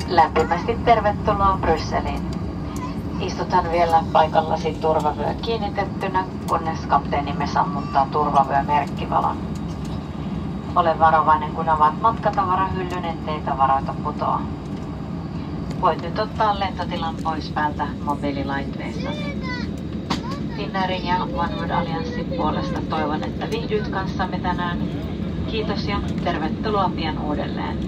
Lämpimästi tervetuloa Brysseliin. Istutaan vielä paikallasi turvavyö kiinnitettynä, kunnes kapteenimme sammuttaa turvavyömerkkivalon. Ole varovainen, kun avaat matkatavarahyllyn, ettei tavaroita putoa. Voit nyt ottaa lentotilan pois päältä mobiililaitteistasi. Finnairin ja OneWorld Allianssin puolesta toivon, että viihdyt kanssamme tänään. Kiitos ja tervetuloa pian uudelleen.